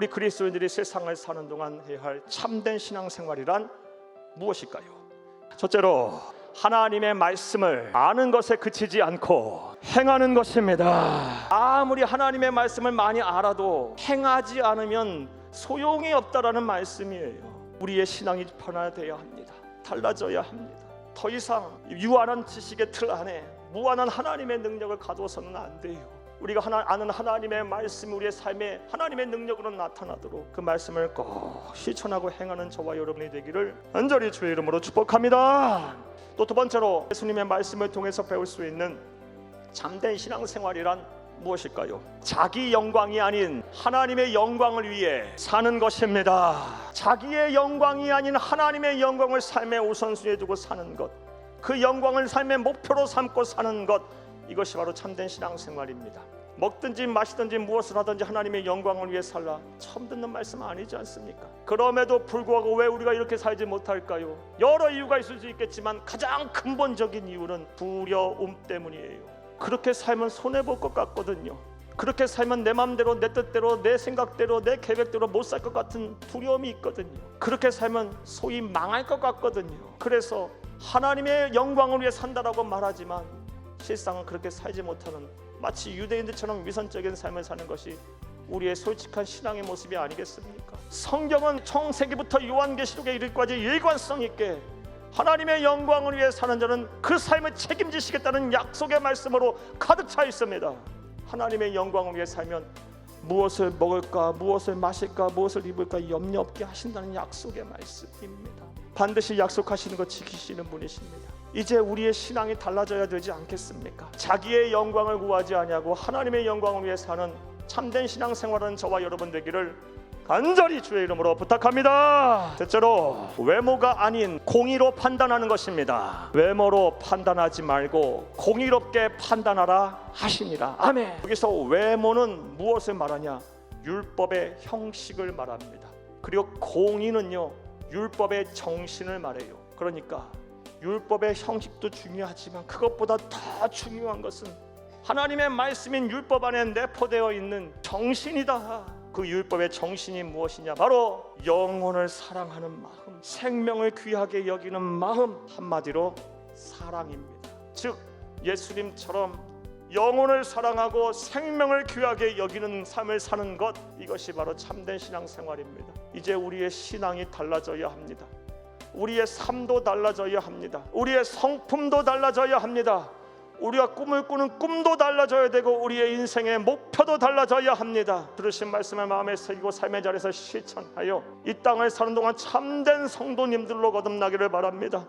우리 그리스도인들이 세상을 사는 동안 해야 할 참된 신앙생활이란 무엇일까요? 첫째로 하나님의 말씀을 아는 것에 그치지 않고 행하는 것입니다. 아무리 하나님의 말씀을 많이 알아도 행하지 않으면 소용이 없다라는 말씀이에요. 우리의 신앙이 변화되어야 합니다. 달라져야 합니다. 더 이상 유한한 지식의 틀 안에 무한한 하나님의 능력을 가둬서는 안 돼요. 우리가 아는 하나님의 말씀이 우리의 삶에 하나님의 능력으로 나타나도록 그 말씀을 꼭 실천하고 행하는 저와 여러분이 되기를 간절히 주의 이름으로 축복합니다. 또 두 번째로 예수님의 말씀을 통해서 배울 수 있는 참된 신앙생활이란 무엇일까요? 자기 영광이 아닌 하나님의 영광을 위해 사는 것입니다. 자기의 영광이 아닌 하나님의 영광을 삶의 우선순위에 두고 사는 것, 그 영광을 삶의 목표로 삼고 사는 것, 이것이 바로 참된 신앙생활입니다. 먹든지 마시든지 무엇을 하든지 하나님의 영광을 위해 살라. 처음 듣는 말씀 아니지 않습니까? 그럼에도 불구하고 왜 우리가 이렇게 살지 못할까요? 여러 이유가 있을 수 있겠지만 가장 근본적인 이유는 두려움 때문이에요. 그렇게 살면 손해볼 것 같거든요. 그렇게 살면 내 마음대로, 내 뜻대로, 내 생각대로, 내 계획대로 못 살 것 같은 두려움이 있거든요. 그렇게 살면 소위 망할 것 같거든요. 그래서 하나님의 영광을 위해 산다라고 말하지만 실상은 그렇게 살지 못하는, 마치 유대인들처럼 위선적인 삶을 사는 것이 우리의 솔직한 신앙의 모습이 아니겠습니까? 성경은 창세기부터 요한계시록에 이르기까지 일관성 있게 하나님의 영광을 위해 사는 자는 그 삶을 책임지시겠다는 약속의 말씀으로 가득 차 있습니다. 하나님의 영광을 위해 살면 무엇을 먹을까, 무엇을 마실까, 무엇을 입을까 염려 없게 하신다는 약속의 말씀입니다. 반드시 약속하시는 것 지키시는 분이십니다. 이제 우리의 신앙이 달라져야 되지 않겠습니까? 자기의 영광을 구하지 아니하고 하나님의 영광을 위해 사는 참된 신앙생활은 저와 여러분 되기를 간절히 주의 이름으로 부탁합니다. 셋째로 외모가 아닌 공의로 판단하는 것입니다. 외모로 판단하지 말고 공의롭게 판단하라 하시니라. 아멘. 여기서 외모는 무엇을 말하냐? 율법의 형식을 말합니다. 그리고 공의는요, 율법의 정신을 말해요. 그러니까 율법의 형식도 중요하지만 그것보다 더 중요한 것은 하나님의 말씀인 율법 안에 내포되어 있는 정신이다. 그 율법의 정신이 무엇이냐? 바로 영혼을 사랑하는 마음, 생명을 귀하게 여기는 마음, 한마디로 사랑입니다. 즉 예수님처럼 영혼을 사랑하고 생명을 귀하게 여기는 삶을 사는 것, 이것이 바로 참된 신앙생활입니다. 이제 우리의 신앙이 달라져야 합니다. 우리의 삶도 달라져야 합니다. 우리의 성품도 달라져야 합니다. 우리가 꿈을 꾸는 꿈도 달라져야 되고 우리의 인생의 목표도 달라져야 합니다. 들으신 말씀을 마음에 새기고 삶의 자리에서 실천하여 이 땅을 사는 동안 참된 성도님들로 거듭나기를 바랍니다.